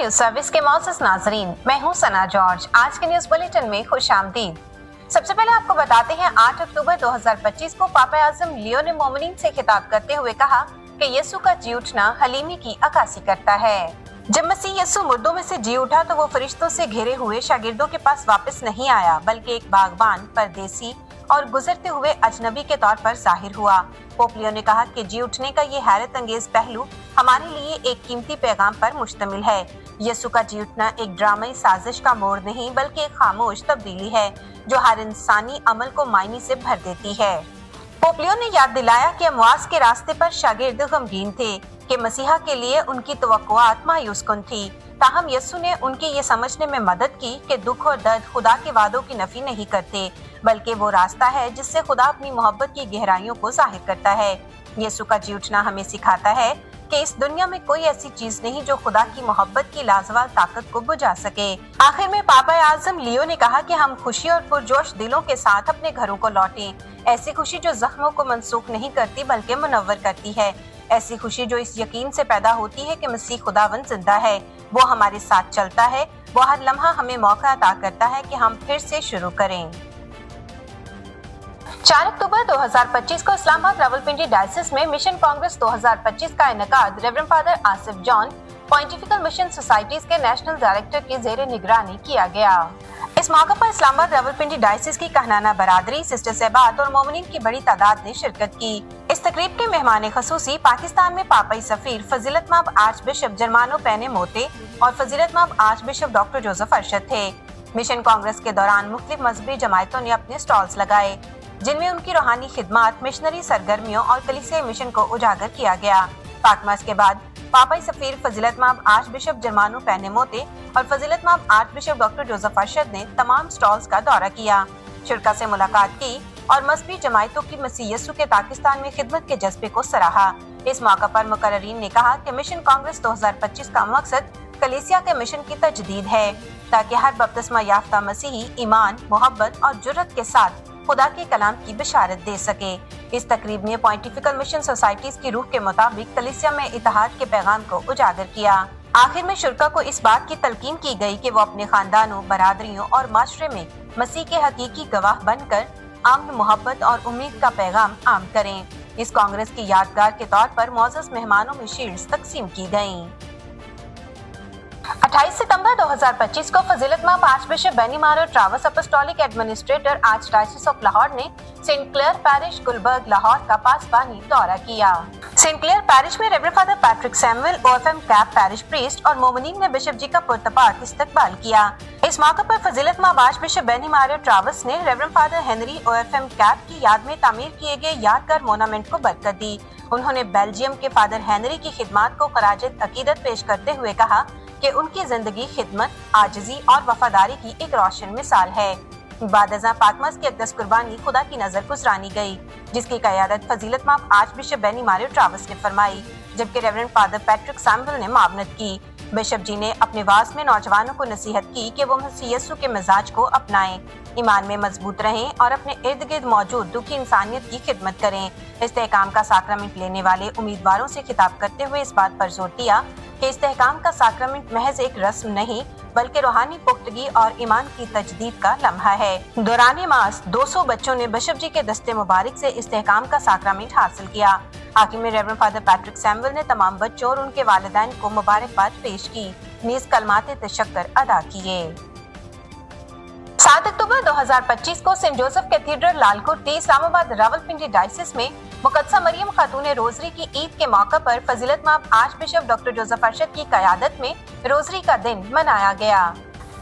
News service के मौजूद नाजरीन, मैं हूं सना जॉर्ज। आज के न्यूज बुलेटिन में खुशामदीद। सबसे पहले आपको बताते हैं 8 अक्टूबर 2025 को पापा आजम लियो ने मोमिनीन से खिताब करते हुए कहा कि यीशु का जी उठना हलीमी की अक्कासी करता है। जब मसीह यीशु मुर्दों में से जी उठा तो वो फरिश्तों से घिरे हुए शागिर्दों के पास वापस नहीं आया, बल्कि एक बागबान, परदेसी और गुजरते हुए अजनबी के तौर पर जाहिर हुआ। पोप लियो ने कहा कि जी उठने का ये हैरत अंगेज पहलू हमारे लिए एक कीमती पैगाम पर मुश्तमिल है। यीशु का जी उठना एक ड्रामाई साजिश का मोड़ नहीं, बल्कि एक खामोश तब्दीली है जो हर इंसानी अमल को मायने से भर देती है। पोप लियो ने याद दिलाया कि अमवास के रास्ते पर शागिर्द गमगीन थे कि मसीहा के लिए उनकी तवक्कुआत मायूस कुन थी। ताहम यीशु ने उनकी ये समझने में मदद की कि दुख और दर्द खुदा के वादों की नफी नहीं करते, बल्कि वो रास्ता है जिससे खुदा अपनी मोहब्बत की गहराइयों को जाहिर करता है। यीशु का जी उठना हमें सिखाता है कि इस दुनिया में कोई ऐसी चीज नहीं जो खुदा की मोहब्बत की लाजवाब ताकत को बुझा सके। आखिर में पापा आजम लियो ने कहा कि हम खुशी और पुरजोश दिलों के साथ अपने घरों को लौटें। ऐसी खुशी जो जख्मों को मंसूख नहीं करती बल्कि मुनव्वर करती है। ऐसी खुशी जो इस यकीन से पैदा होती है कि मसीह खुदावंद जिंदा है, वो हमारे साथ चलता है, वो हर लम्हा हमें मौका अता करता है कि हम फिर से शुरू करें। 4 अक्टूबर 2025 को इस्लामाबाद रावलपिंडी डायसिस में मिशन कांग्रेस 2025 का इनेकाद reverend father Asif John pontifical mission societies के नेशनल डायरेक्टर की जेर निगरानी किया गया। इस मौके पर इस्लामाबाद रावलपिंडी डायसिस की कहनाना बरादरी, सिस्टर सहबात और मोमिनीन की बड़ी तादाद ने शिरकत की। इस तकरीब के मेहमान खसूसी पाकिस्तान में पापाई सफीर फजीलतमाब आर्च बिशप जर्मानो पैने मोते और फजीलतमाब archbishop doctor Joseph Arshad थे। मिशन कांग्रेस के दौरान मुख्तलिफ मजहबी जमायतों ने अपने स्टॉल्स लगाए, जिनमें उनकी रूहानी खिदमत, मिशनरी सरगर्मियों और कलीसियाई मिशन को उजागर किया गया। पाकमास के बाद पापाई सफीर फजीलतमाब आर्च बिशप जर्मानो पैने मोते और फजीलतमाब archbishop doctor Joseph Arshad ने तमाम स्टॉल्स का दौरा किया, शुरका से मुलाकात की और मजहबी जमायतों की मसीह यीशु के पाकिस्तान में खिदमत के जज्बे को सराहा। इस मौका पर मुकर्ररीन ने कहा कि मिशन कांग्रेस 2025 का मकसद कलीसिया के मिशन की तजदीद है, ताकि हर बपतिस्मा याफ्ता मसीही ईमान, मोहब्बत और जुर्रत के साथ खुदा के कलाम की बिशारत दे सके। इस तकरीब ने पॉइंटिफिकल मिशन सोसाइटीज की रूह के मुताबिक कलीसिया में इत्तेहाद के पैगाम को उजागर किया। आखिर में शुरका को इस बात की तलकीन की गई कि वो अपने खानदानों, बरादरियों और माशरे में मसीह के हकीकी गवाह बनकर अमन, मोहब्बत और उम्मीद का पैगाम आम करें। इस कांग्रेस की यादगार के तौर पर मौजूद मेहमानों में शील्ड्स तकसीम की गयी। 28 सितंबर 2025 को फजीलतमाब archbishop Benny Mario Travas apostolic administrator archdiocese of Lahore ने Saint Clare parish Gulberg Lahore का पासबानी दौरा किया। सेंट क्लेयर पैरिश में reverend father Patrick Samuel OFM Cap parish priest और मोमिनीन ने बिशप जी का पुरतपाक इस्तकबाल किया। इस मौके पर फजीलतमाब आर्च बिशप बेनी मारो ट्रावस ने रेवरेंड फादर हेनरी ओएफएम कैप की याद में तामीर किए गए यादगार मोनामेंट को बरकत दी। उन्होंने बेल्जियम के फादर हेनरी की खिदमत को खराज अकीदत पेश करते हुए कहा कि उनकी जिंदगी खिदमत, आजिजी और वफादारी की एक रोशन मिसाल है। बादजा पाकमस की अक़दस कुर्बानी खुदा की नजर गुजरानी गई, जिसकी क़यादत फजीलतमाब आर्च बिशप बेनी मारो ट्रावस ने फरमाई, जबकि रेवरेंड फादर पैट्रिक सैमुअल ने मामनत की। बिशप जी ने अपने वास में नौजवानों को नसीहत की कि वो मसीह यीशु के मिजाज को अपनाएं, ईमान में मजबूत रहें और अपने इर्द गिर्द मौजूद दुखी इंसानियत की खिदमत करें। इस्तेहकाम का साक्रामेंट लेने वाले उम्मीदवारों से खिताब करते हुए इस बात पर जोर दिया कि इस्तेहकाम का साक्रामेंट महज एक रस्म नहीं, बल्कि रूहानी पुख्तगी और ईमान की तजदीद का लम्हा है। दौरान मास 200 बच्चों ने बिशप जी के दस्ते मुबारक से इस्तेहकाम का साक्रामेंट हासिल किया। आखिर में रेवरेंड फादर पैट्रिक सैमुअल ने तमाम बच्चों और उनके वालिदैन को मुबारकबाद पेश की, नीज़ कलमाते तशक्कर अदा किए। 7 अक्टूबर 2025 को Saint Joseph cathedral Lalkurti Islamabad Rawalpindi diocese में मुकद्दसा मरियम खातून रोजरी की ईद के मौके पर फजीलतमाब archbishop doctor Joseph Arshad की क़यादत में रोजरी का दिन मनाया गया।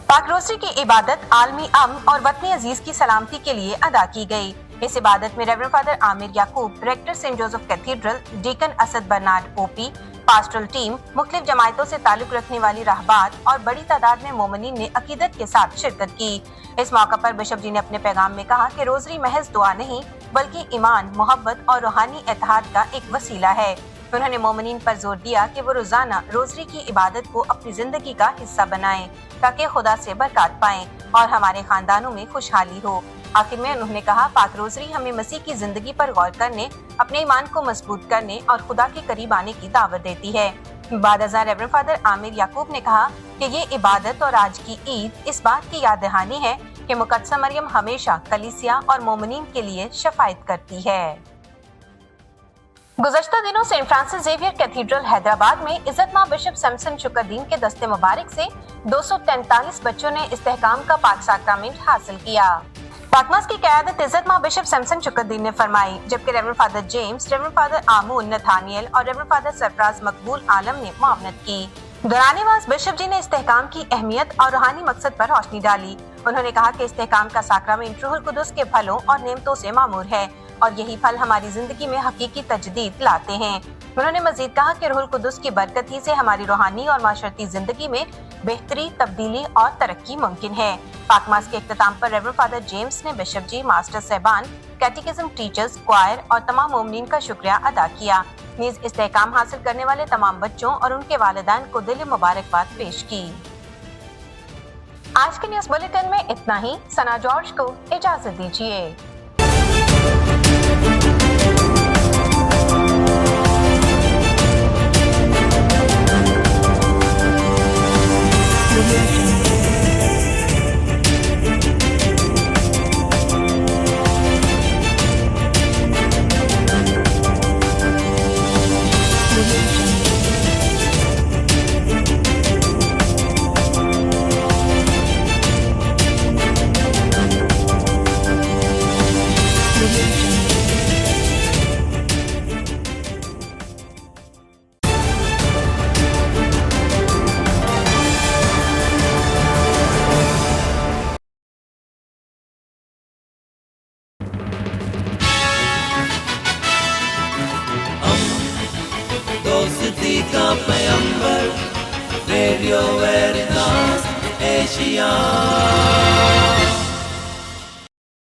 पाक रोजरी की इबादत आलमी अमन और वतन अजीज की सलामती के लिए अदा की गई। इस इबादत में reverend father Amir Yaqoob, director Saint Joseph cathedral, deacon Asad Bernard OP, pastoral team, मुख्तलिफ जमायतों से ताल्लुक रखने वाली रहबात और बड़ी तादाद में मोमिनीन ने अकीदत के साथ शिरकत की। इस मौका पर बिशप जी ने अपने पैगाम में कहा कि रोजरी महज दुआ नहीं, बल्कि ईमान, मोहब्बत और रूहानी इत्तेहाद का एक वसीला है। उन्होंने मोमिनीन पर जोर दिया कि वो रोजाना रोजरी की इबादत को अपनी जिंदगी का हिस्सा बनाएं, ताकि खुदा से बरकत पाएं और हमारे खानदानों में खुशहाली हो। आखिर में उन्होंने कहा, पाक रोजरी हमें मसीह की जिंदगी पर गौर करने, अपने ईमान को मजबूत करने और खुदा के करीब आने की दावत देती है। बाद अज़ां रेवरेंड फादर आमिर याकूब ने कहा कि ये इबादत और आज की ईद इस बात की याद दहानी है कि मुक़द्दसा मरियम हमेशा कलीसिया और मोमिनीन के लिए शफायत करती है। गुज़श्ता दिनों Saint Francis Xavier cathedral Hyderabad में इज़्ज़तमाब बिशप सैमसन शुक्रदीन के दस्ते मुबारक से 243 बच्चों ने इस्तेहकाम का पाक साक्रामेंट हासिल किया। पाकमास की क़यादत इज़्ज़तमाब बिशप सैमसन शुक्रदीन ने फरमाई, जबकि reverend father James, reverend father Amoon Nathaniel और रेवरेंड फादर सरफराज मकबूल आलम ने मुआवनत की। दौरान-ए-वाज़ बिशप जी ने इस्तेहकाम की अहमियत और रूहानी मकसद पर रोशनी डाली। उन्होंने कहा कि इस्तेहकाम का साक्रामेंट रूहुल कुदस के फलों और नेमतों से मामूर है और यही फल हमारी जिंदगी में हकीकी तजदीद लाते हैं। उन्होंने मजीद कहा कि रूहुल कुदस की बरकत ही से हमारी रूहानी और माशरती जिंदगी में बेहतरी, तब्दीली और तरक्की मुमकिन है। पाकमास के इख्तिताम पर रेवरेंड फादर जेम्स ने बिशप जी, मास्टर साहबान, कैटेकिज्म टीचर्स, क्वायर और तमाम मोमिनीन का शुक्रिया अदा किया। नीज इस्तेहकाम हासिल करने वाले तमाम बच्चों और उनके वालिदैन को दिल मुबारकबाद पेश की। आज के न्यूज़ बुलेटिन में इतना ही। सना जॉर्ज को इजाजत दीजिए। दोस्ती का पैगंबर रेडियो वेरितास एशिया।